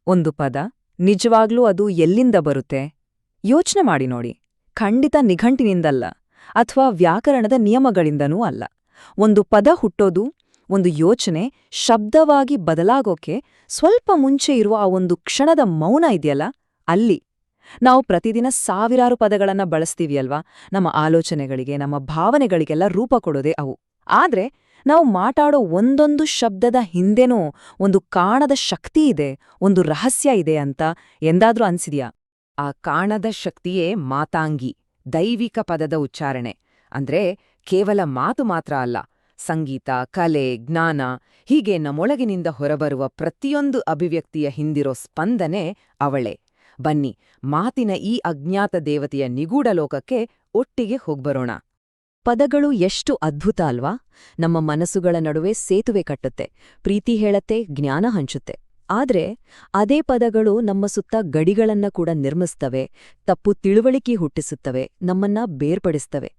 ಒಂದು ಪದ ನಿಜವಾಗ್ಲೂ ಅದು ಎಲ್ಲಿಂದ ಬರುತ್ತೆ? ಯೋಚ್ನೆ ಮಾಡಿ ನೋಡಿ. ಖಂಡಿತ ನಿಘಂಟಿನಿಂದಲ್ಲ, ಅಥವಾ ವ್ಯಾಕರಣದ ನಿಯಮಗಳಿಂದನೂ ಅಲ್ಲ. ಒಂದು ಪದ ಹುಟ್ಟೋದು, ಒಂದು ಯೋಚನೆ ಶಬ್ದವಾಗಿ ಬದಲಾಗೋಕೆ ಸ್ವಲ್ಪ ಮುಂಚೆ ಇರುವ ಆ ಒಂದು ಕ್ಷಣದ ಮೌನ ಇದೆಯಲ್ಲ, ಅಲ್ಲಿ. ನಾವು ಪ್ರತಿದಿನ ಸಾವಿರಾರು ಪದಗಳನ್ನ ಬಳಸ್ತೀವಿಯಲ್ವಾ, ನಮ್ಮ ಆಲೋಚನೆಗಳಿಗೆ, ನಮ್ಮ ಭಾವನೆಗಳಿಗೆಲ್ಲ ರೂಪ ಕೊಡೋದೇ ಅವು. ಆದ್ರೆ ನಾವು ಮಾತಾಡೋ ಒಂದೊಂದು ಶಬ್ದದ ಹಿಂದೆನೂ ಒಂದು ಕಾಣದ ಶಕ್ತಿ ಇದೆ, ಒಂದು ರಹಸ್ಯ ಇದೆ ಅಂತ ಎಂದಾದ್ರೂ ಅನ್ಸಿದ್ಯಾ? ಆ ಕಾಣದ ಶಕ್ತಿಯೇ ಮಾತಾಂಗಿ, ದೈವಿಕ ಪದದ ಉಚ್ಚಾರಣೆ. ಅಂದ್ರೆ ಕೇವಲ ಮಾತು ಮಾತ್ರ ಅಲ್ಲ, ಸಂಗೀತ, ಕಲೆ, ಜ್ಞಾನ, ಹೀಗೆ ನಮ್ಮೊಳಗಿನಿಂದ ಹೊರಬರುವ ಪ್ರತಿಯೊಂದು ಅಭಿವ್ಯಕ್ತಿಯ ಹಿಂದಿರೋ ಸ್ಪಂದನೆ ಅವಳೇ. ಬನ್ನಿ, ಮಾತಿನ ಈ ಅಜ್ಞಾತ ದೇವತೆಯ ನಿಗೂಢ ಲೋಕಕ್ಕೆ ಒಟ್ಟಿಗೆ ಹೋಗ್ಬರೋಣ. ಪದಗಳು ಎಷ್ಟು ಅದ್ಭುತ ಅಲ್ವಾ? ನಮ್ಮ ಮನಸ್ಸುಗಳ ನಡುವೆ ಸೇತುವೆ ಕಟ್ಟುತ್ತೆ, ಪ್ರೀತಿ ಹೇಳತ್ತೆ, ಜ್ಞಾನ ಹಂಚುತ್ತೆ. ಆದ್ರೆ ಅದೇ ಪದಗಳು ನಮ್ಮ ಸುತ್ತ ಗಡಿಗಳನ್ನ ಕೂಡ ನಿರ್ಮಿಸ್ತವೆ, ತಪ್ಪು ತಿಳುವಳಿಕೆ ಹುಟ್ಟಿಸುತ್ತವೆ, ನಮ್ಮನ್ನ ಬೇರ್ಪಡಿಸ್ತವೆ.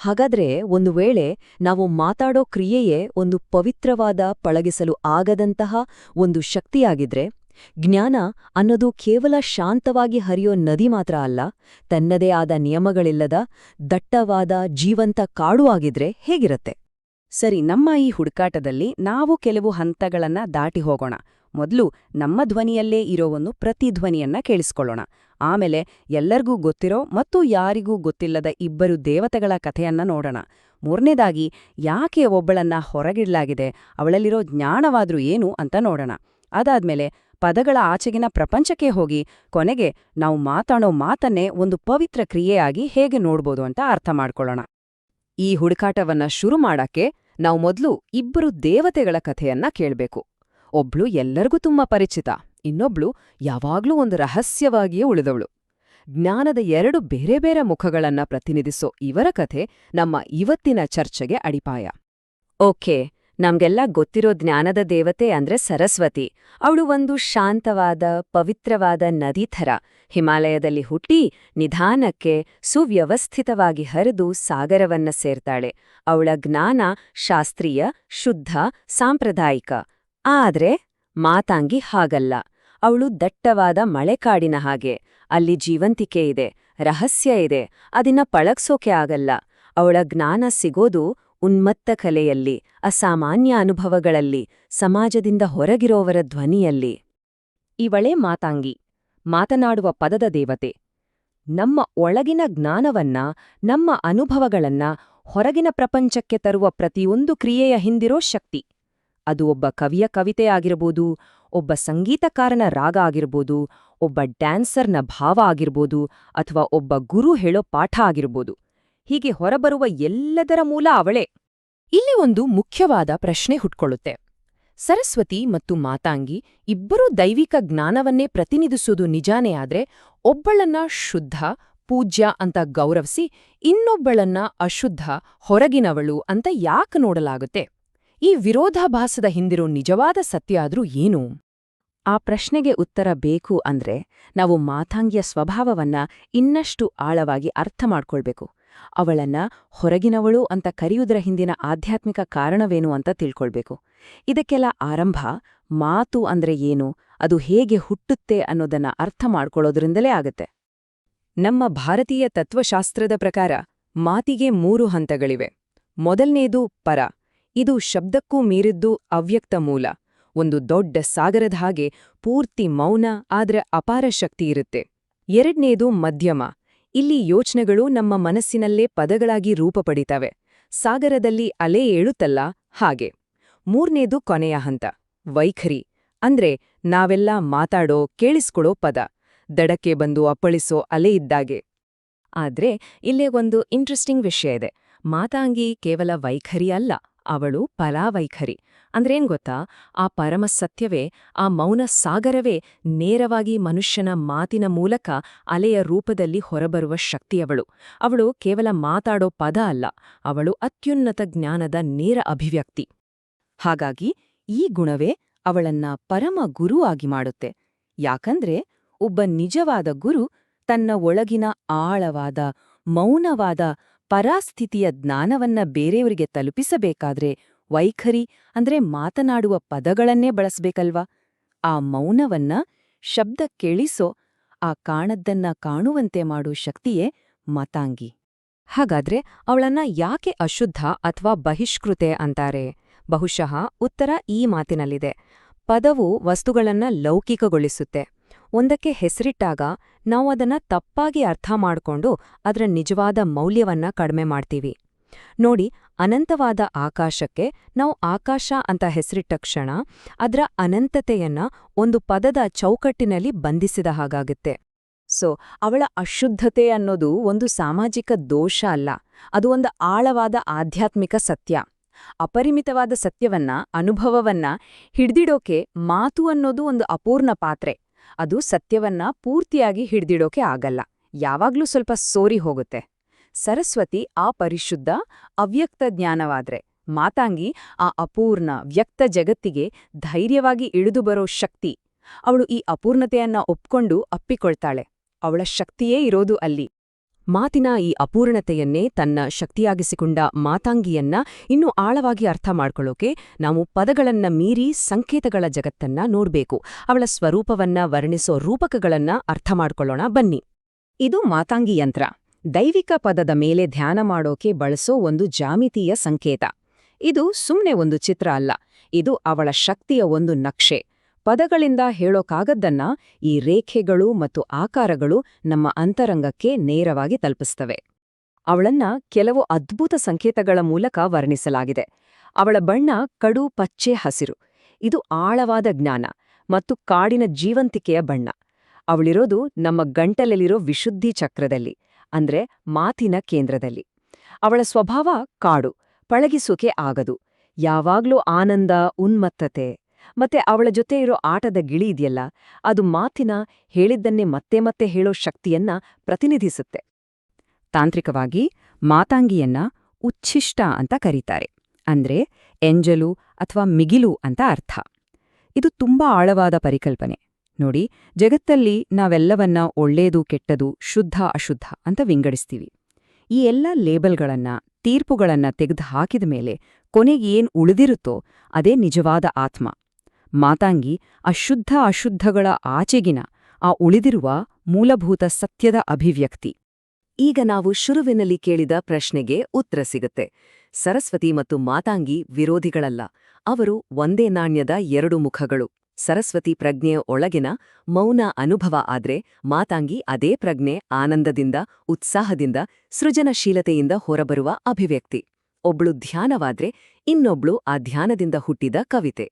ಹಾಗಾದ್ರೆ ಒಂದು ವೇಳೆ ನಾವು ಮಾತಾಡೋ ಕ್ರಿಯೆಯೇ ಒಂದು ಪವಿತ್ರವಾದ, ಪಳಗಿಸಲು ಆಗದಂತಹ ಒಂದು ಶಕ್ತಿಯಾಗಿದ್ರೆ, ಜ್ಞಾನ ಅನ್ನೋದು ಕೇವಲ ಶಾಂತವಾಗಿ ಹರಿಯೋ ನದಿ ಮಾತ್ರ ಅಲ್ಲ, ತನ್ನದೇ ಆದ ನಿಯಮಗಳಿಲ್ಲದ ದಟ್ಟವಾದ ಜೀವಂತ ಕಾಡು ಆಗಿದ್ರೆ ಹೇಗಿರತ್ತೆ? ಸರಿ, ನಮ್ಮ ಈ ಹುಡುಕಾಟದಲ್ಲಿ ನಾವು ಕೆಲವು ಹಂತಗಳನ್ನ ದಾಟಿ ಹೋಗೋಣ. ಮೊದಲು ನಮ್ಮ ಧ್ವನಿಯಲ್ಲೇ ಇರೋ ಒಂದು ಪ್ರತಿಧ್ವನಿಯನ್ನ ಕೇಳಿಸ್ಕೊಳ್ಳೋಣ. ಆಮೇಲೆ ಎಲ್ಲರಿಗೂ ಗೊತ್ತಿರೋ ಮತ್ತು ಯಾರಿಗೂ ಗೊತ್ತಿಲ್ಲದ ಇಬ್ಬರು ದೇವತೆಗಳ ಕಥೆಯನ್ನ ನೋಡೋಣ. ಮೂರನೇದಾಗಿ, ಯಾಕೆ ಒಬ್ಬಳನ್ನ ಹೊರಗಿಡ್ಲಾಗಿದೆ, ಅವಳಲ್ಲಿರೋ ಜ್ಞಾನವಾದ್ರೂ ಏನು ಅಂತ ನೋಡೋಣ. ಅದಾದ್ಮೇಲೆ ಪದಗಳ ಆಚೆಗಿನ ಪ್ರಪಂಚಕ್ಕೆ ಹೋಗಿ ಕೊನೆಗೆ ನಾವು ಮಾತಾಡೋ ಮಾತನ್ನೇ ಒಂದು ಪವಿತ್ರ ಕ್ರಿಯೆಯಾಗಿ ಹೇಗೆ ನೋಡ್ಬೋದು ಅಂತ ಅರ್ಥ ಮಾಡ್ಕೊಳ್ಳೋಣ. ಈ ಹುಡುಕಾಟವನ್ನ ಶುರು ಮಾಡಕ್ಕೆ ನಾವು ಮೊದಲು ಇಬ್ಬರು ದೇವತೆಗಳ ಕಥೆಯನ್ನ ಕೇಳ್ಬೇಕು. ಒಬ್ಳು ಎಲ್ಲರಿಗೂ ತುಂಬಾ ಪರಿಚಿತ, ಇನ್ನೊಬ್ಳು ಯಾವಾಗ್ಲೂ ಒಂದು ರಹಸ್ಯವಾಗಿಯೇ ಉಳಿದವಳು. ಜ್ಞಾನದ ಎರಡು ಬೇರೆ ಬೇರೆ ಮುಖಗಳನ್ನ ಪ್ರತಿನಿಧಿಸೋ ಇವರ ಕಥೆ ನಮ್ಮ ಇವತ್ತಿನ ಚರ್ಚೆಗೆ ಅಡಿಪಾಯ. ಓಕೆ, ನಮ್ಗೆಲ್ಲ ಗೊತ್ತಿರೋ ಜ್ಞಾನದ ದೇವತೆ ಅಂದ್ರೆ ಸರಸ್ವತಿ. ಅವಳು ಒಂದು ಶಾಂತವಾದ, ಪವಿತ್ರವಾದ ನದಿ ಥರ. ಹಿಮಾಲಯದಲ್ಲಿ ಹುಟ್ಟಿ ನಿಧಾನಕ್ಕೆ ಸುವ್ಯವಸ್ಥಿತವಾಗಿ ಹರಿದು ಸಾಗರವನ್ನ ಸೇರ್ತಾಳೆ. ಅವಳ ಜ್ಞಾನ ಶಾಸ್ತ್ರೀಯ, ಶುದ್ಧ, ಸಾಂಪ್ರದಾಯಿಕ. ಆದ್ರೆ ಮಾತಾಂಗಿ ಹಾಗಲ್ಲ. ಅವಳು ದಟ್ಟವಾದ ಮಳೆಕಾಡಿನ ಹಾಗೆ. ಅಲ್ಲಿ ಜೀವಂತಿಕೆ ಇದೆ, ರಹಸ್ಯ ಇದೆ, ಅದನ್ನ ಪಳಗ್ಸೋಕೆ ಆಗಲ್ಲ. ಅವಳ ಜ್ಞಾನ ಸಿಗೋದು ಉನ್ಮತ್ತ ಕಲೆಯಲ್ಲಿ, ಅಸಾಮಾನ್ಯ ಅನುಭವಗಳಲ್ಲಿ, ಸಮಾಜದಿಂದ ಹೊರಗಿರೋವರ ಧ್ವನಿಯಲ್ಲಿ. ಇವಳೇ ಮಾತಾಂಗಿ, ಮಾತನಾಡುವ ಪದದ ದೇವತೆ. ನಮ್ಮ ಒಳಗಿನ ಜ್ಞಾನವನ್ನ, ನಮ್ಮ ಅನುಭವಗಳನ್ನ ಹೊರಗಿನ ಪ್ರಪಂಚಕ್ಕೆ ತರುವ ಪ್ರತಿಯೊಂದು ಕ್ರಿಯೆಯ ಹಿಂದಿರೋ ಶಕ್ತಿ. ಅದು ಒಬ್ಬ ಕವಿಯ ಕವಿತೆ ಆಗಿರ್ಬೋದು, ಒಬ್ಬ ಸಂಗೀತಕಾರನ ರಾಗ ಆಗಿರ್ಬೋದು, ಒಬ್ಬ ಡ್ಯಾನ್ಸರ್ನ ಭಾವ ಆಗಿರ್ಬೋದು, ಅಥವಾ ಒಬ್ಬ ಗುರು ಹೇಳೋ ಪಾಠ ಆಗಿರ್ಬೋದು. ಹೀಗೆ ಹೊರಬರುವ ಎಲ್ಲದರ ಮೂಲ ಅವಳೇ. ಇಲ್ಲಿ ಒಂದು ಮುಖ್ಯವಾದ ಪ್ರಶ್ನೆ ಹುಟ್ಕೊಳ್ಳುತ್ತೆ. ಸರಸ್ವತಿ ಮತ್ತು ಮಾತಾಂಗಿ ಇಬ್ಬರೂ ದೈವಿಕ ಜ್ಞಾನವನ್ನೇ ಪ್ರತಿನಿಧಿಸೋದು ನಿಜಾನೇ ಆದ್ರೆ, ಒಬ್ಬಳನ್ನ ಶುದ್ಧ, ಪೂಜ್ಯ ಅಂತ ಗೌರವಿಸಿ ಇನ್ನೊಬ್ಬಳನ್ನ ಅಶುದ್ಧ, ಹೊರಗಿನವಳು ಅಂತ ಯಾಕೆ ನೋಡಲಾಗುತ್ತೆ? ಈ ವಿರೋಧಾಭಾಸದ ಹಿಂದಿರೋ ನಿಜವಾದ ಸತ್ಯ ಆದ್ರೂ ಏನು? ಆ ಪ್ರಶ್ನೆಗೆ ಉತ್ತರ ಬೇಕು ಅಂದ್ರೆ ನಾವು ಮಾತಾಂಗಿಯ ಸ್ವಭಾವವನ್ನ ಇನ್ನಷ್ಟು ಆಳವಾಗಿ ಅರ್ಥ ಮಾಡ್ಕೊಳ್ಬೇಕು. ಅವಳನ್ನ ಹೊರಗಿನವಳು ಅಂತ ಕರೆಯುವುದರ ಹಿಂದಿನ ಆಧ್ಯಾತ್ಮಿಕ ಕಾರಣವೇನು ಅಂತ ತಿಳ್ಕೊಳ್ಬೇಕು. ಇದಕ್ಕೆಲ್ಲ ಆರಂಭ ಮಾತು ಅಂದ್ರೆ ಏನು, ಅದು ಹೇಗೆ ಹುಟ್ಟುತ್ತೆ ಅನ್ನೋದನ್ನ ಅರ್ಥ ಮಾಡ್ಕೊಳ್ಳೋದ್ರಿಂದಲೇ ಆಗತ್ತೆ. ನಮ್ಮ ಭಾರತೀಯ ತತ್ವಶಾಸ್ತ್ರದ ಪ್ರಕಾರ ಮಾತಿಗೆ 3 ಹಂತಗಳಿವೆ. ಮೊದಲನೇದು ಪರ. ಇದು ಶಬ್ದಕ್ಕೂ ಮೀರಿದ್ದು ಅವ್ಯಕ್ತ ಮೂಲ. ಒಂದು ದೊಡ್ಡ ಸಾಗರದ ಹಾಗೆ ಪೂರ್ತಿ ಮೌನ, ಆದ್ರೆ ಅಪಾರ ಶಕ್ತಿ ಇರುತ್ತೆ. ಎರಡನೇದು ಮಧ್ಯಮ. ಇಲ್ಲಿ ಯೋಚನೆಗಳು ನಮ್ಮ ಮನಸ್ಸಿನಲ್ಲೇ ಪದಗಳಾಗಿ ರೂಪ ಪಡಿತವೆ. ಸಾಗರದಲ್ಲಿ ಅಲೆ ಏಳುತ್ತಲ್ಲ ಹಾಗೆ. ಮೂರನೇದು ಕೊನೆಯ ಹಂತ, ವೈಖರಿ. ಅಂದ್ರೆ ನಾವೆಲ್ಲ ಮಾತಾಡೋ, ಕೇಳಿಸ್ಕೊಳ್ಳೋ ಪದ, ದಡಕ್ಕೆ ಬಂದು ಅಪ್ಪಳಿಸೋ ಅಲೆ ಇದ್ದಾಗೆ. ಆದ್ರೆ ಇಲ್ಲೇ ಒಂದು ಇಂಟ್ರೆಸ್ಟಿಂಗ್ ವಿಷಯ ಇದೆ. ಮಾತಾಂಗಿ ಕೇವಲ ವೈಖರಿ ಅಲ್ಲ, ಅವಳು ಪರಾವೈಖರಿ. ಅಂದ್ರೇನ್ ಗೊತ್ತಾ? ಆ ಪರಮ ಸತ್ಯವೇ, ಆ ಮೌನ ಸಾಗರವೇ ನೇರವಾಗಿ ಮನುಷ್ಯನ ಮಾತಿನ ಮೂಲಕ ಅಲೆಯ ರೂಪದಲ್ಲಿ ಹೊರಬರುವ ಶಕ್ತಿಯವಳು. ಅವಳು ಕೇವಲ ಮಾತಾಡೋ ಪದ ಅಲ್ಲ, ಅವಳು ಅತ್ಯುನ್ನತ ಜ್ಞಾನದ ನೇರ ಅಭಿವ್ಯಕ್ತಿ. ಹಾಗಾಗಿ ಈ ಗುಣವೇ ಅವಳನ್ನ ಪರಮ ಗುರು ಆಗಿ ಮಾಡುತ್ತೆ. ಯಾಕಂದ್ರೆ ಒಬ್ಬ ನಿಜವಾದ ಗುರು ತನ್ನ ಒಳಗಿನ ಆಳವಾದ, ಮೌನವಾದ ಪರಾಸ್ಥಿತಿಯ ಜ್ಞಾನವನ್ನ ಬೇರೆಯವರಿಗೆ ತಲುಪಿಸಬೇಕಾದ್ರೆ ವೈಖರಿ ಅಂದ್ರೆ ಮಾತನಾಡುವ ಪದಗಳನ್ನೇ ಬಳಸ್ಬೇಕಲ್ವಾ? ಆ ಮೌನವನ್ನ ಶಬ್ದ ಕೇಳಿಸೋ, ಆ ಕಾಣದ್ದನ್ನ ಕಾಣುವಂತೆ ಮಾಡೋ ಶಕ್ತಿಯೇ ಮಾತಾಂಗಿ. ಹಾಗಾದ್ರೆ ಅವಳನ್ನ ಯಾಕೆ ಅಶುದ್ಧ ಅಥವಾ ಬಹಿಷ್ಕೃತೆ ಅಂತಾರೆ? ಬಹುಶಃ ಉತ್ತರ ಈ ಮಾತಿನಲ್ಲಿದೆ. ಪದವು ವಸ್ತುಗಳನ್ನ ಲೌಕಿಕಗೊಳಿಸುತ್ತೆ. ಒಂದಕ್ಕೆ ಹೆಸರಿಟ್ಟಾಗ ನಾವು ಅದನ್ನ ತಪ್ಪಾಗಿ ಅರ್ಥ ಮಾಡ್ಕೊಂಡು ಅದರ ನಿಜವಾದ ಮೌಲ್ಯವನ್ನ ಕಡಿಮೆ ಮಾಡ್ತೀವಿ. ನೋಡಿ, ಅನಂತವಾದ ಆಕಾಶಕ್ಕೆ ನಾವು ಆಕಾಶ ಅಂತ ಹೆಸರಿಟ್ಟ ಕ್ಷಣ ಅದರ ಅನಂತತೆಯನ್ನ ಒಂದು ಪದದ ಚೌಕಟ್ಟಿನಲ್ಲಿ ಬಂಧಿಸಿದ ಹಾಗಾಗುತ್ತೆ. ಅವಳ ಅಶುದ್ಧತೆ ಅನ್ನೋದು ಒಂದು ಸಾಮಾಜಿಕ ದೋಷ ಅಲ್ಲ, ಅದು ಒಂದು ಆಳವಾದ ಆಧ್ಯಾತ್ಮಿಕ ಸತ್ಯ. ಅಪರಿಮಿತವಾದ ಸತ್ಯವನ್ನ, ಅನುಭವವನ್ನ ಹಿಡ್ದಿಡೋಕೆ ಮಾತು ಅನ್ನೋದು ಒಂದು ಅಪೂರ್ಣ ಪಾತ್ರೆ. ಅದು ಸತ್ಯವನ್ನ ಪೂರ್ತಿಯಾಗಿ ಹಿಡ್ದಿಡೋಕೆ ಆಗಲ್ಲ, ಯಾವಾಗ್ಲೂ ಸ್ವಲ್ಪ ಸೋರಿ ಹೋಗುತ್ತೆ. ಸರಸ್ವತಿ ಆ ಪರಿಶುದ್ಧ, ಅವ್ಯಕ್ತ ಜ್ಞಾನವಾದ್ರೆ ಮಾತಾಂಗಿ ಆ ಅಪೂರ್ಣ, ವ್ಯಕ್ತ ಜಗತ್ತಿಗೆ ಧೈರ್ಯವಾಗಿ ಇಳಿದು ಬರೋ ಶಕ್ತಿ. ಅವಳು ಈ ಅಪೂರ್ಣತೆಯನ್ನ ಒಪ್ಕೊಂಡು ಅಪ್ಪಿಕೊಳ್ತಾಳೆ. ಅವಳ ಶಕ್ತಿಯೇ ಇರೋದು ಅಲ್ಲಿ. ಮಾತಿನ ಈ ಅಪೂರ್ಣತೆಯನ್ನೇ ತನ್ನ ಶಕ್ತಿಯಾಗಿಸಿಕೊಂಡ ಮಾತಾಂಗಿಯನ್ನ ಇನ್ನೂ ಆಳವಾಗಿ ಅರ್ಥ ಮಾಡ್ಕೊಳ್ಳೋಕೆ ನಾವು ಪದಗಳನ್ನ ಮೀರಿ ಸಂಕೇತಗಳ ಜಗತ್ತನ್ನ ನೋಡ್ಬೇಕು. ಅವಳ ಸ್ವರೂಪವನ್ನ ವರ್ಣಿಸೋ ರೂಪಕಗಳನ್ನ ಅರ್ಥ ಮಾಡ್ಕೊಳ್ಳೋಣ ಬನ್ನಿ. ಇದು ಮಾತಾಂಗಿ ಯಂತ್ರ, ದೈವಿಕ ಪದದ ಮೇಲೆ ಧ್ಯಾನ ಮಾಡೋಕೆ ಬಳಸೋ ಒಂದು ಜಾಮಿತೀಯ ಸಂಕೇತ. ಇದು ಸುಮ್ನೆ ಒಂದು ಚಿತ್ರ ಅಲ್ಲ, ಇದು ಅವಳ ಶಕ್ತಿಯ ಒಂದು ನಕ್ಷೆ. ಪದಗಳಿಂದ ಹೇಳೋಕಾಗದ್ದನ್ನ ಈ ರೇಖೆಗಳು ಮತ್ತು ಆಕಾರಗಳು ನಮ್ಮ ಅಂತರಂಗಕ್ಕೆ ನೇರವಾಗಿ ತಲುಪಿಸ್ತವೆ. ಅವಳನ್ನ ಕೆಲವು ಅದ್ಭುತ ಸಂಕೇತಗಳ ಮೂಲಕ ವರ್ಣಿಸಲಾಗಿದೆ. ಅವಳ ಬಣ್ಣ ಕಡು ಪಚ್ಚೆ ಹಸಿರು. ಇದು ಆಳವಾದ ಜ್ಞಾನ ಮತ್ತು ಕಾಡಿನ ಜೀವಂತಿಕೆಯ ಬಣ್ಣ. ಅವಳಿರೋದು ನಮ್ಮ ಗಂಟಲಲ್ಲಿರೋ ವಿಶುದ್ಧಿ ಚಕ್ರದಲ್ಲಿ, ಅಂದ್ರೆ ಮಾತಿನ ಕೇಂದ್ರದಲ್ಲಿ. ಅವಳ ಸ್ವಭಾವ ಕಾಡು, ಪಳಗಿಸೋಕೆ ಆಗದು, ಯಾವಾಗ್ಲೂ ಆನಂದ, ಉನ್ಮತ್ತತೆ. ಮತ್ತೆ ಅವಳ ಜೊತೆ ಇರೋ ಆಟದ ಗಿಳಿ ಇದೆಯಲ್ಲ, ಅದು ಮಾತಿನ ಹೇಳಿದ್ದನ್ನೇ ಮತ್ತೆ ಮತ್ತೆ ಹೇಳೋ ಶಕ್ತಿಯನ್ನ ಪ್ರತಿನಿಧಿಸುತ್ತೆ. ತಾಂತ್ರಿಕವಾಗಿ ಮಾತಾಂಗಿಯನ್ನ ಉಚ್ಛಿಷ್ಟ ಅಂತ ಕರೀತಾರೆ, ಅಂದ್ರೆ ಎಂಜಲು ಅಥವಾ ಮಿಗಿಲು ಅಂತ ಅರ್ಥ. ಇದು ತುಂಬಾ ಆಳವಾದ ಪರಿಕಲ್ಪನೆ. ನೋಡಿ, ಜಗತ್ತಲ್ಲಿ ನಾವೆಲ್ಲವನ್ನ ಒಳ್ಳೇದು ಕೆಟ್ಟದು, ಶುದ್ಧ ಅಶುದ್ಧ ಅಂತ ವಿಂಗಡಿಸ್ತೀವಿ. ಈ ಎಲ್ಲ ಲೇಬಲ್ಗಳನ್ನ, ತೀರ್ಪುಗಳನ್ನ ತೆಗೆದು ಹಾಕಿದ ಮೇಲೆ ಕೊನೆಗೇನ್ ಉಳಿದಿರುತ್ತೋ ಅದೇ ನಿಜವಾದ ಆತ್ಮ. ಮಾತಾಂಗಿ ಅಶುದ್ಧ ಅಶುದ್ಧಗಳ ಆಚೆಗಿನ ಆ ಉಳಿದಿರುವ ಮೂಲಭೂತ ಸತ್ಯದ ಅಭಿವ್ಯಕ್ತಿ. ಈಗ ನಾವು ಶುರುವಿನಲ್ಲಿ ಕೇಳಿದ ಪ್ರಶ್ನೆಗೆ ಉತ್ತರ ಸಿಗುತ್ತೆ. ಸರಸ್ವತಿ ಮತ್ತು ಮಾತಾಂಗಿ ವಿರೋಧಿಗಳಲ್ಲ, ಅವರು ಒಂದೇ ನಾಣ್ಯದ ಎರಡು ಮುಖಗಳು. ಸರಸ್ವತಿ ಪ್ರಜ್ಞೆಯ ಒಳಗಿನ ಮೌನ ಅನುಭವ ಆದ್ರೆ ಮಾತಾಂಗಿ ಅದೇ ಪ್ರಜ್ಞೆ, ಆನಂದದಿಂದ, ಉತ್ಸಾಹದಿಂದ, ಸೃಜನಶೀಲತೆಯಿಂದ ಹೊರಬರುವ ಅಭಿವ್ಯಕ್ತಿ. ಒಬ್ಳು ಧ್ಯಾನವಾದ್ರೆ ಇನ್ನೊಬ್ಳು ಆ ಧ್ಯಾನದಿಂದ ಹುಟ್ಟಿದ ಕವಿತೆ.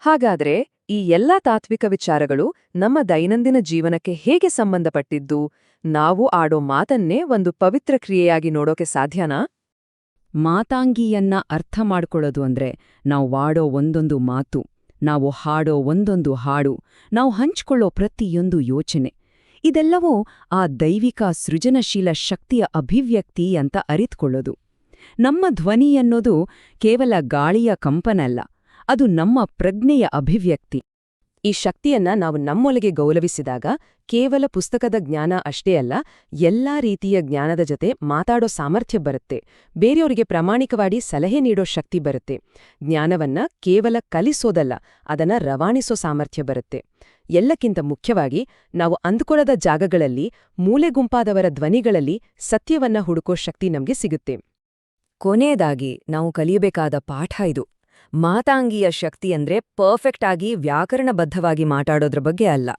ಹಾಗಾದ್ರೆ ಈ ಎಲ್ಲಾ ತಾತ್ವಿಕ ವಿಚಾರಗಳು ನಮ್ಮ ದೈನಂದಿನ ಜೀವನಕ್ಕೆ ಹೇಗೆ ಸಂಬಂಧಪಟ್ಟಿದ್ದು? ನಾವು ಆಡೋ ಮಾತನ್ನೇ ಒಂದು ಪವಿತ್ರ ಕ್ರಿಯೆಯಾಗಿ ನೋಡೋಕೆ ಸಾಧ್ಯನಾ? ಮಾತಾಂಗಿಯನ್ನ ಅರ್ಥ ಮಾಡ್ಕೊಳ್ಳೋದು ಅಂದ್ರೆ ನಾವು ವಾಡೋ ಒಂದೊಂದು ಮಾತು, ನಾವು ಹಾಡೋ ಒಂದೊಂದು ಹಾಡು, ನಾವು ಹಂಚ್ಕೊಳ್ಳೋ ಪ್ರತಿಯೊಂದು ಯೋಚನೆ, ಇದೆಲ್ಲವೂ ಆ ದೈವಿಕ ಸೃಜನಶೀಲ ಶಕ್ತಿಯ ಅಭಿವ್ಯಕ್ತಿ ಅಂತ ಅರಿತುಕೊಳ್ಳೋದು. ನಮ್ಮ ಧ್ವನಿ ಅನ್ನೋದು ಕೇವಲ ಗಾಳಿಯ ಕಂಪನಲ್ಲ, ಅದು ನಮ್ಮ ಪ್ರಜ್ಞೆಯ ಅಭಿವ್ಯಕ್ತಿ. ಈ ಶಕ್ತಿಯನ್ನ ನಾವು ನಮ್ಮೊಳಗೆ ಗೌರವಿಸಿದಾಗ ಕೇವಲ ಪುಸ್ತಕದ ಜ್ಞಾನ ಅಷ್ಟೇ ಅಲ್ಲ, ಎಲ್ಲಾ ರೀತಿಯ ಜ್ಞಾನದ ಜೊತೆ ಮಾತಾಡೋ ಸಾಮರ್ಥ್ಯ ಬರುತ್ತೆ. ಬೇರೆಯವರಿಗೆ ಪ್ರಾಮಾಣಿಕವಾಗಿ ಸಲಹೆ ನೀಡೋ ಶಕ್ತಿ ಬರುತ್ತೆ. ಜ್ಞಾನವನ್ನ ಕೇವಲ ಕಲಿಸೋದಲ್ಲ, ಅದನ್ನ ರವಾನಿಸೋ ಸಾಮರ್ಥ್ಯ ಬರುತ್ತೆ. ಎಲ್ಲಕ್ಕಿಂತ ಮುಖ್ಯವಾಗಿ ನಾವು ಅಂದುಕೊಳ್ಳದ ಜಾಗಗಳಲ್ಲಿ, ಮೂಲೆಗುಂಪಾದವರ ಧ್ವನಿಗಳಲ್ಲಿ ಸತ್ಯವನ್ನ ಹುಡುಕೋ ಶಕ್ತಿ ನಮ್ಗೆ ಸಿಗುತ್ತೆ. ಕೊನೆಯದಾಗಿ ನಾವು ಕಲಿಯಬೇಕಾದ ಪಾಠ ಇದು. ಮಾತಾಂಗಿಯ ಶಕ್ತಿ ಅಂದ್ರೆ ಪರ್ಫೆಕ್ಟ್ ಆಗಿ ವ್ಯಾಕರಣಬದ್ಧವಾಗಿ ಮಾತಾಡೋದ್ರ ಬಗ್ಗೆ ಅಲ್ಲ,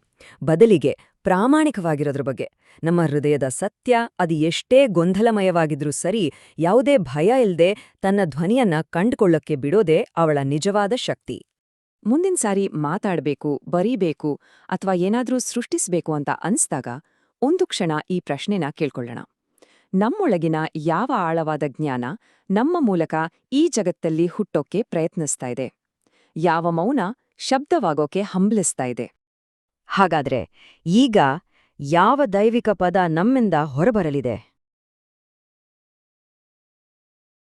ಬದಲಿಗೆ ಪ್ರಾಮಾಣಿಕವಾಗಿರೋದ್ರ ಬಗ್ಗೆ. ನಮ್ಮ ಹೃದಯದ ಸತ್ಯ ಅದು ಎಷ್ಟೇ ಗೊಂದಲಮಯವಾಗಿದ್ರೂ ಸರಿ, ಯಾವುದೇ ಭಯ ಇಲ್ದೆ ತನ್ನ ಧ್ವನಿಯನ್ನ ಕಂಡುಕೊಳ್ಳಕ್ಕೆ ಬಿಡೋದೇ ಅವಳ ನಿಜವಾದ ಶಕ್ತಿ. ಮುಂದಿನ ಸಾರಿ ಮಾತಾಡ್ಬೇಕು, ಬರೀಬೇಕು ಅಥವಾ ಏನಾದ್ರೂ ಸೃಷ್ಟಿಸ್ಬೇಕು ಅಂತ ಅನ್ಸ್ದಾಗ ಒಂದು ಕ್ಷಣ ಈ ಪ್ರಶ್ನೆನ ಕೇಳ್ಕೊಳ್ಳೋಣ. ನಮ್ಮೊಳಗಿನ ಯಾವ ಆಳವಾದ ಜ್ಞಾನ ನಮ್ಮ ಮೂಲಕ ಈ ಜಗತ್ತಲ್ಲಿ ಹುಟ್ಟೋಕೆ ಪ್ರಯತ್ನಿಸ್ತಾ ಇದೆ? ಯಾವ ಮೌನ ಶಬ್ದವಾಗೋಕೆ ಹಂಬಲಿಸ್ತಾ ಇದೆ? ಹಾಗಾದ್ರೆ ಈಗ ಯಾವ ದೈವಿಕ ಪದ ನಮ್ಮಿಂದ ಹೊರಬರಲಿದೆ?